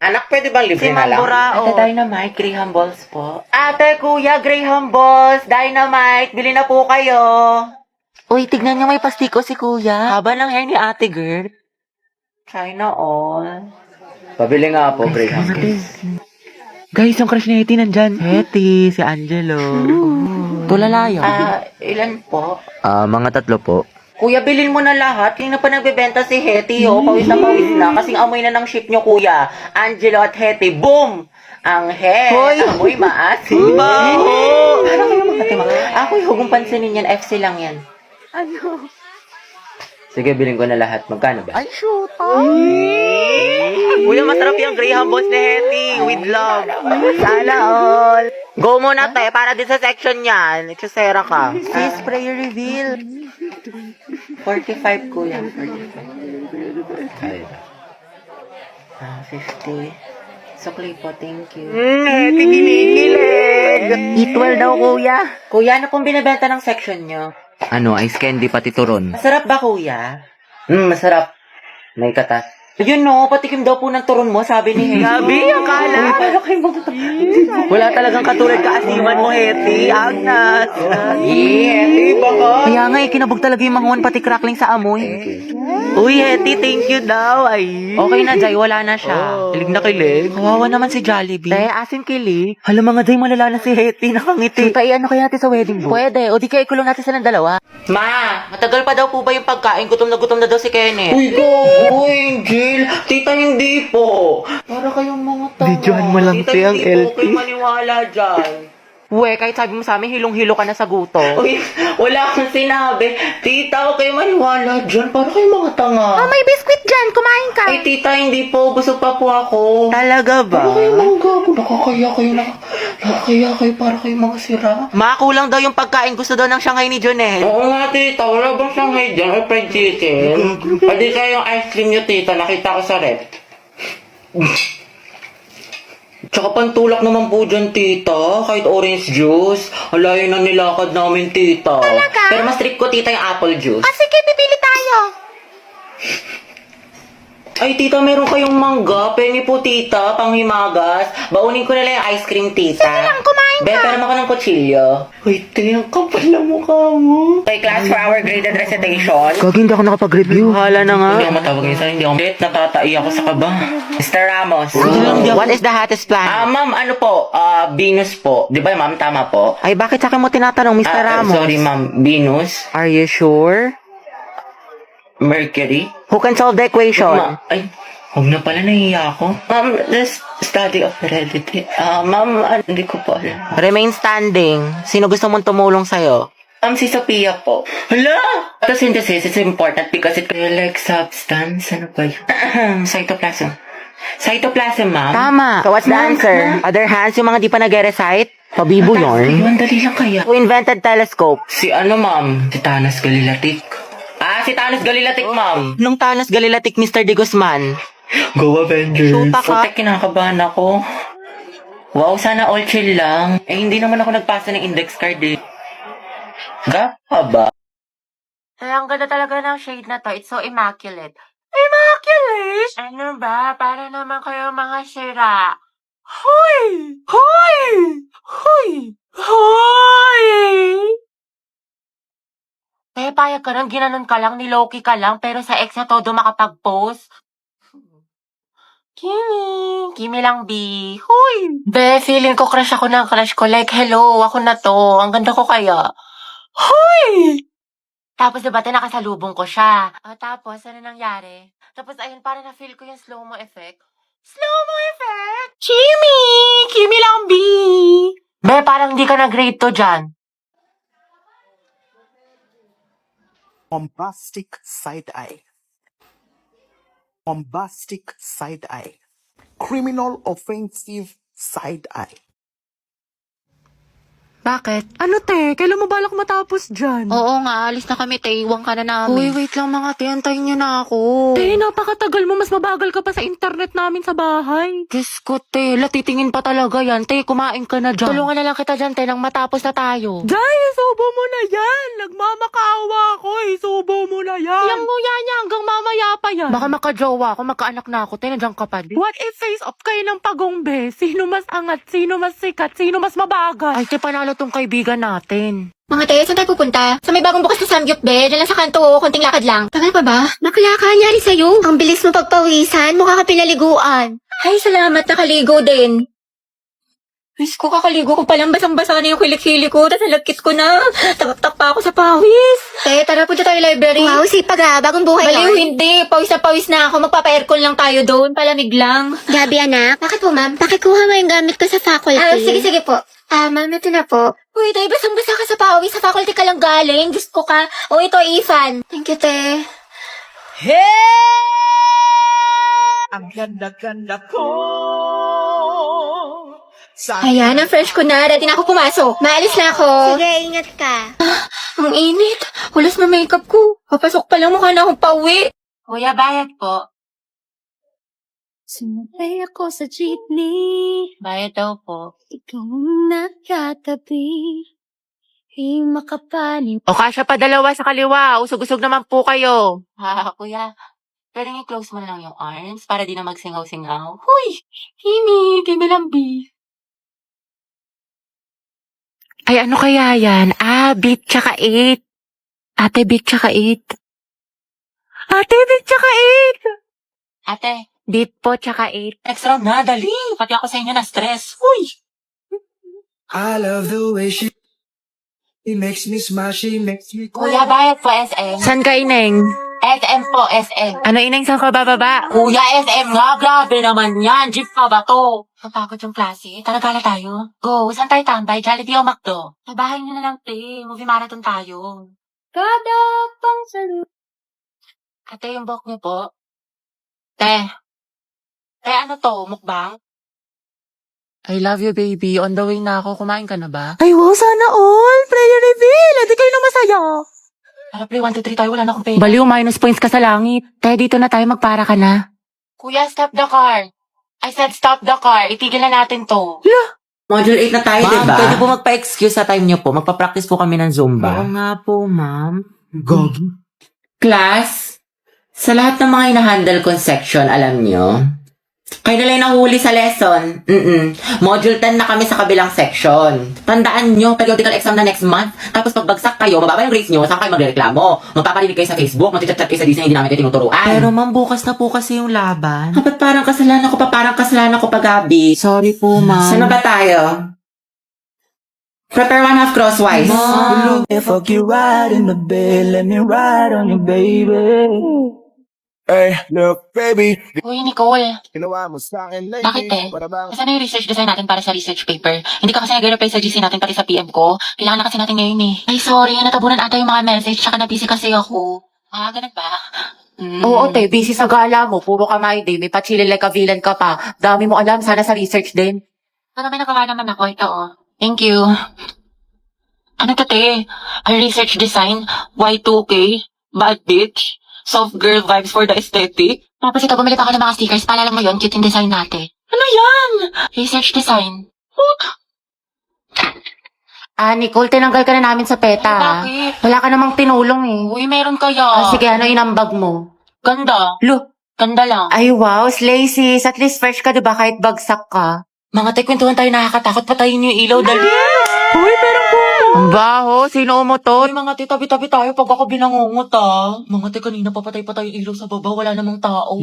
Anak, pwede bang libre Si na lang? Mamburao. Ate Dynamite, Graham Balls po. Ate, kuya, Graham Balls, Dynamite, bili na po kayo. Uy, tignan niyo may pastiko si kuya. Haba ng hair ni ate girl. China all. Pabili nga po, Graham Balls. Guys, yung crush ni Hetty nandyan. Hetty, si Angelo. Tulala yun. Ilan po? Mga 3 po. Kuya, bilhin mo na lahat. Hindi na pa nagbebenta si Hetty, oh. Pawis na. Kasing amoy na ng ship nyo, kuya. Angelo at Hetty, boom! Ang Hoy! amoy maasim. Baho! Parang kayo magkatima. Ako, hugong pansinin yan. FC lang yan. Ano? Sige, bilhin ko na lahat. Magkano ba? Ay, shoot! Kuya, masarap yung Graham Balls ni Hetty. With love. Sana all. Go muna, te. Para din sa section yan. Exosera ka. Sis, prayer reveal. 45, kuya. 45. Ay. 50. Sukli po, thank you. Hetty, kinikilig. Eat daw, kuya. Kuya, ano pong binibenta ng section nyo? Ano, ice candy pati turon. Masarap ba, kuya? Masarap. May katas. Yun no, patikim daw po ng turon mo, sabi ni Hetty. Gabi, akala. Uy, para kayo mga... Wala talagang katulad kaasiman mo, Hetty. Agnes. Hetty, baka. Kaya nga, kinabog talaga yung manguan pati crackling sa amoy. Uy, Hetty, thank you daw. Ay. Okay na, Jai, wala na siya. Kilig na kilig. Kawawa naman si Jollibee. Asin kilig. Hala mga Jay, malala na si Hetty. Nakangiti. Tay, ano kaya natin sa wedding booth? Pwede. O di kaya ikulong natin silang dalawa. Ma, matagal pa daw po ba yung pagkain? Gutom na daw si Kenneth. Uy, go, Angel. Tita, hindi po. Para kayong mga tanga. Videohan mo lang, Tita, te, ang hindi po LT. kayo maniwala dyan. Uwe, kahit sabi mo sa amin, hilong-hilo ka na sa guto. Uy, wala akong sinabi. Tita, huwag kayo maniwala dyan. Para kayong mga tanga. may biskwit dyan. Kumain ka. Ay, tita, hindi po. Busog pa po ako. Talaga ba? Para kayong mga gago. Nakakaya kayo. Para kayong mga sira. Makulang daw yung pagkain. Gusto daw ng Shanghai ni Jonel. Oo nga, tita. Wala bang Shanghai dyan? Or fried chicken? Pwede kayo yung ice cream nyo, tita. Nakita ko sa rep. Tsaka pantulak naman po dyan, tita. Kahit orange juice. Alayo na nilakad namin, tita. Talaga? Pero mas trip ko, tita, yung apple juice. Sige, pipili tayo. Ay, tita, meron kayong mangga. Pengi po, tita. Panghimagas. Baunin ko na lang yung ice cream, tita. Sige lang, kumain ka. Pero ako ng kutsilyo. Uy, tingnan ka pala mukha mo. Okay, class for our graded recitation. Gagi, hindi ako nakapag-review. Hala na nga. Hindi ako matawag ngayon sa hindi ako. Natatai ako sa kaba. Mr. Ramos. What is the hottest plan? Ma'am, ano po? Venus po. Di ba, ma'am? Tama po? Ay, bakit sa akin mo tinatanong, Mr. Ramos? Sorry, ma'am. Venus? Are you sure? Mercury? Who can solve the equation? Ay, huwag na pala, nahiya ako. Ma'am, the study of heredity. Ma'am, hindi ko po alam. Remain standing. Sino gusto mong tumulong sa'yo? Si Sophia po. Hala! Photosynthesis is important because it like substance. Ano ba yun? Cytoplasm. Cytoplasm, ma'am. Tama. So what's the answer? Other hands, yung mga di pa nag-recite? Pabibo yun. Ayun, dali lang kaya. Who invented telescope? Si ano, ma'am? Si Thanos Galilatik. Si Thanos Galilatik, ma'am. Nung Thanos Galilatik, Mr. De Guzman. Go Avengers. Shoota ka. Putek, kinakabahan ako. Wow, sana all chill lang. Hindi naman ako nagpasa ng index card eh. Gapa ba? Ay, ang ganda talaga ng shade na to. It's so immaculate. Immaculate? Ano ba? Para naman kayo mga sira. Hoy! Hoy! Hoy! Hoy! Payag ka lang, ginanon ka lang, niloki ka lang, pero sa ex na todo makapag-post. Kimi lang, B. Hoy! Be, feeling ko crush ako ng crush ko. Like, hello, ako na to. Ang ganda ko kaya. Hoy! Tapos diba, nakasalubong ko siya. Tapos, ano nangyari? Tapos, ayun, parang na-feel ko yung slow-mo effect. Slow-mo effect? Kimi! Kimi lang, B! Be, parang hindi ka na-grade to dyan. Bombastic side eye. Bombastic side eye. Criminal offensive side eye. Bakit? Ano te? Kailan mo balak matapos dyan? Oo nga, alis na kami, te. Iwan ka na namin. Uy, wait lang mga te. Antayin niyo na ako. Te, napakatagal mo. Mas mabagal ka pa sa internet namin sa bahay. Diyos ko te. Latitingin pa talaga yan. Te, kumain ka na dyan. Tulungan na lang kita dyan, te, nang matapos na tayo. Jai, isubo mo na yan. Nagmamakaawa ako. Isubo mo na yan. Yang nguya niya hanggang mamaya pa yan. Baka makajowa ako, magkaanak na ako. Te, nandiyan ka pa din. What if face off kayo ng pagongbe? Sino mas angat? Sino mas sikat? Sino mas mabagal? Ay, te, panalo tong kaibigan natin. Mga te, saan tayo pupunta? Sa may bagong bukas na Samgyup, be. Diyan lang sa kanto, konting lakad lang. Tagal pa ba? Bakla ka, nyari sa'yo. Ang bilis mo pagpawisan, mukha ka pinaliguan. Ay, salamat, nakaligo din. Miss ko, kakaligo ko palang basang-basa na yung kilik-hili ko, tapos nalagkit ko na. Takap-tak pa ako sa pawis. Te, tara, punta tayo library. Wow, sipag ha, bagong buhay Baliw, hindi. Pawis na pawis na ako. Magpapa-aircon lang tayo doon, palamig lang. Gabi, anak. Bakit po, ma'am? Pakikuha mo yung gamit ko sa faculty. Sige po. Ma'am, ito na po. Uy, tay, basang-basa ka sa pawis. Sa faculty ka lang galing. Diyos ko ka. O, ito, Ethan. Thank you, te. Ang ganda-ganda ko. Ayan, ang fresh ko na. Ready na ako pumasok. Maalis na ako. Sige, ingat ka. Ang init. Hulas na makeup ko. Papasok pa lang, mukha na akong pauwi. Kuya, bayad po. Sumakay ako sa jeepney, Bayad daw po. ikaw ang nakatabi. Di makapaniw. O kasya pa dalawa sa kaliwa. Usog-usog naman po kayo. Kuya. Pwede i-close mo na lang yung arms para di na magsingaw-singaw. Huy! Himi! Kimilambi. Ay, ano kaya yan? Beat tsaka 8. Ate, beat tsaka 8. Ate, beat tsaka 8. Ate, Beat po tsaka 8. next round na. Dali. Pati ako sa inyo na stress. Huy! I love the way she makes me smile, she makes me Kuya, bayad po SM. San ka, Ineng? SM po, SM. Ano, Ineng, saan ka bababa? Kuya, SM nga. Grabe naman yan. Jeep pa ba to? Napagod yung klase. Tara, gala tayo. Go. Saan tayo tambay? Jollibee o McDo? Sa bahay nyo na lang, te. Movie marathon tayo. Kada pang salut. Ate, yung buhok niyo po. Te. Te, ano to? Mukbang? I love you, baby. On the way na ako. Kumain ka na ba? Ay, wow, sana all. Prayer reveal. Hindi kayo na masaya. Tara, play 1, 2, 3 tayo. Wala na akong pera. Baliw, minus points ka sa langit. Tayo dito na tayo, magpara ka na. Kuya, stop the car. I said stop the car. Itigil na natin to. Module 8 na tayo, diba? Pwede po magpa-excuse sa time niyo po. Magpa-practice po kami ng Zumba. Oo nga po, ma'am. Gogi. Class, sa lahat ng mga hinahandle kong section, alam nyo, kayo na lang nahuli sa lesson. Module 10 na kami sa kabilang section. Tandaan nyo, periodical exam na next month. Tapos pagbagsak kayo, mababa yung grades nyo, saan kayo magreklamo? Magpaparinig kayo sa Facebook, magchat-chat kayo sa Disney, hindi namin kayo tinuturuan. Pero ma'am, bukas na po kasi yung laban. Ba't parang kasalanan ko pa, parang kasalanan ko pa, Gabi? Sorry po, ma'am. Saan na ba tayo? Prepare one half crosswise. Fuck you right in the bed, let me ride on you, baby. Hey, look, baby. Uy, Nicole. Ginawa mo sa akin lately. Bakit eh? Para bang Kasi na yung research design natin para sa research paper. Hindi ka kasi nag-reply sa GC natin pati sa PM ko. Kailangan na kasi natin ngayon eh. Ay, sorry. Natabunan ata yung mga message. Tsaka na-busy kasi ako. Ganun ba? Oo, te, busy sa gala mo. Puro ka day. May pa-chilling like a villain ka pa. Dami mo alam, sana sa research din. Pero may nagawa naman ako. Ito oh. Thank you. Ano to, te? Ay, research design? Y2K? Bad bitch? Soft girl vibes for the aesthetic? Tapos ito, bumili pa ako ng mga stickers. Paalala mo yun, cute yung design natin. Ano yan? Research design. Nicole, tinanggal ka na namin sa PETA. Ay, ha? bakit? Wala ka namang tinulong eh. Uy, meron kaya. Sige, ano inambag mo? Ganda. Ganda lang. Ay, wow, slay sis. At least fresh ka, diba? Kahit bagsak ka. Mga te, kwentuhan tayo nakakatakot. Patayin niyo yung ilaw, dali. Uy, pero ang baho. Sino umutot? Uy, mga te, tabi-tabi tayo pag ako binangungot ah. Mga te, kanina papatay pa tayo yung ilaw sa baba. Wala namang tao.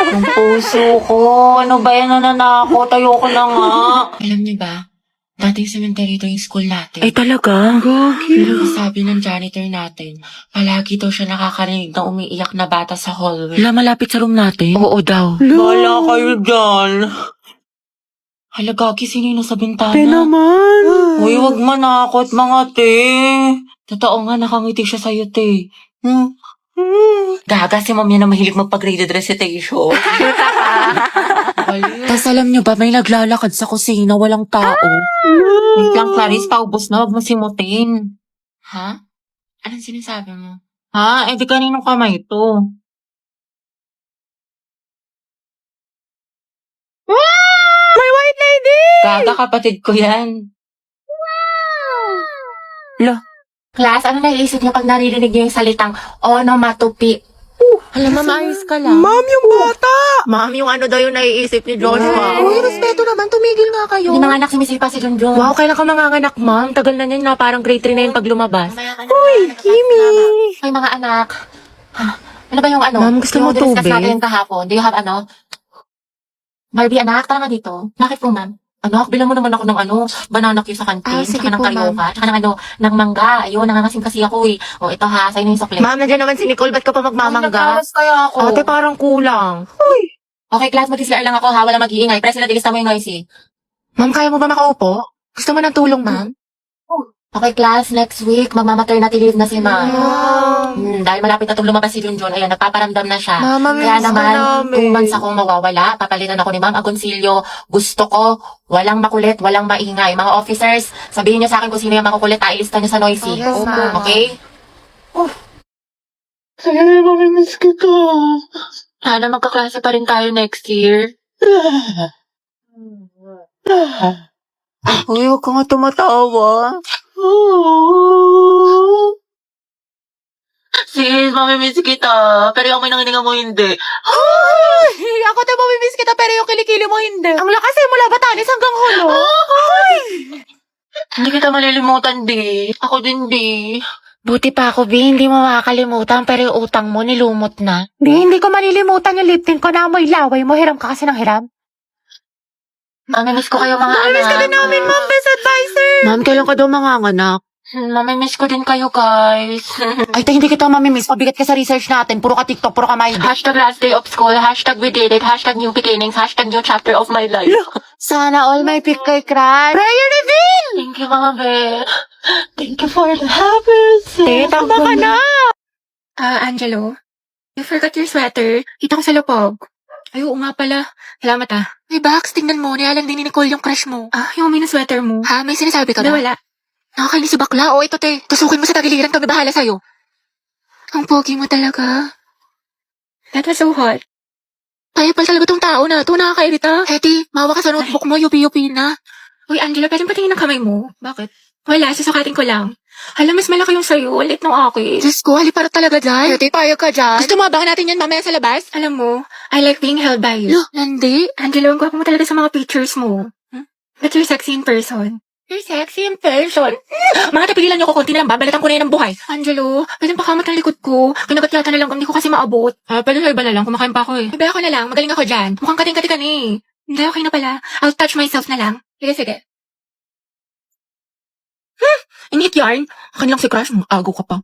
Ang puso ko. Ano ba yan, nananakot? Ayoko na nga. Alam niyo ba? Dati yung cemetery ito yung school natin. Ay, talaga? Pero sabi ng janitor natin, palagi daw siya nakakarinig ng umiiyak na bata sa hallway. Wala malapit sa room natin? Oo daw. Wala kayo dyan. Hala, Gagi, sino yung nasa bintana? naman. Uy, wag manakot, mga te. Totoo nga, nakangiti siya sa'yo, te. Gaga si ma'am yan na mahilig magpag-graded recitation. Tapos alam nyo ba, may naglalakad sa kusina, walang tao. Wait lang, Clarice, paubos na. Huwag mo simutin. Ha? Anong sinasabi mo? Ha? Eh di kaninong kamay to? May white lady! Gaga, kapatid ko yan. Class, ano naiisip niyo pag naririnig niyo yung salitang onomatopoeia? Alam, ma'am, ayos ka lang. Ma'am, yung bata! Ma'am, yung ano daw yung naiisip ni Joshua. Uy, respeto naman, tumigil nga kayo. Hindi mga anak, sumisipa si Junjun. Wow, kailan ka manganganak, ma'am? Tagal na niyan na, parang grade 3 na yun pag lumabas. Uy, Kimi! Ay, mga anak. Ano ba yung ano? Ma'am, gusto mo yung discuss tubig? natin kahapon. Do you have ano? Barbie, anak, tara nga dito. Bakit po, ma'am? Anak, bilang mo naman ako ng ano, banana cue sa kantin, Sige tsaka ng po, karyoka, tsaka ng ano, ng mangga. Ayun, nangangasim kasi ako eh. O, ito ha, sa'yo na yung sukli. Ma'am, nandiyan naman si Nicole, ba't ka pa magmamangga? Kaya ako. Ate, parang kulang. Okay, class, mag-CR lang ako ha, wala mag-iingay. Press na dilista mo yung noisy. Ma'am, kaya mo ba makaupo? Gusto mo ng tulong, ma'am? Okay, class, next week, magmamaternity leave na si ma'am. Dahil malapit na itong lumabas si Junjun, ayan, nagpaparamdam na siya. Mama, Kaya miss ka naman, namin. 2 months akong mawawala. Papalitan ako ni Ma'am Agoncillo. Gusto ko, walang makulit, walang maingay. Mga officers, sabihin niyo sa akin kung sino yung makukulit, ilista niyo sa noisy. Yes, ma'am. Okay? Ay, mamimiss kita. Sana magkaklase pa rin tayo next year. Uy, huwag ka nga tumatawa. Sis, mamimiss kita. Pero yung may nangininga mo hindi. Ay! Ako tayo mamimiss kita pero yung kilikili mo hindi. Ang lakas eh, mula Batanes hanggang Hulo. Hindi kita malilimutan, di. Ako din, di. Buti pa ako, Bi, hindi mo makakalimutan pero yung utang mo nilumot na. Hindi ko malilimutan yung lip tint ko na amoy laway mo. Hiram ka kasi ng hiram. Mamimiss ko kayo, mga anak. Mamimiss ka din namin, ma'am, best advisor. Ma'am, kailan ka daw manganganak? Mamimiss ko din kayo, guys. Ay, tayo hindi kita mamimiss. Pabigat ka sa research natin. Puro ka TikTok, puro ka my Hashtag last day of school, hashtag we did it, hashtag new beginnings, hashtag new chapter of my life. Sana all may pick kay crush. Prayer reveal! Thank you, mga be. Thank you for the happiness. Tama ka na! Angelo, you forgot your sweater. Kita ko sa lupog. Ay, oo nga pala. Salamat ah. Hey, Bax, tingnan mo. Nialang din ni Nicole yung crush mo. Yung may sweater mo. Ha? May sinasabi ka ba? Wala. Nakakainis si bakla. O, ito te. Tusukin mo sa tagiliran. Kami bahala sa'yo. Ang pogi mo talaga. That was so hot. Kaya pala talaga tong tao na ito. Nakakairita. Hetty, mawa ka sa notebook mo. Yupi-yupi na. Uy, Angelo, pwedeng patingin ng kamay mo. Bakit? Wala, susukatin ko lang. Alam, mas malaki yung sa'yo. Ulit ng akin. Diyos ko, hali para talaga dyan. Hetty, payag ka dyan. Gusto mo abangan natin yan mamaya sa labas? Alam mo, I like being held by you. Nandi? Angelo, ang gwapo mo talaga sa mga pictures mo. But you're sexy in person. You're sexy in person. Mga tapigilan niyo ko, konti na lang, babalatan ko na yan ng buhay. Angelo, pwede pakamot ng likod ko. Kinagat yata na lang, hindi ko kasi maabot. Pwede sa iba na lang. Kumakain pa ako eh. Iba ako na lang, magaling ako dyan. Mukhang kating-kati ka na eh. Hindi, okay na pala. I'll touch myself na lang. Sige, sige. Iniit yarn. Akin lang si crush mo, agaw ka pa.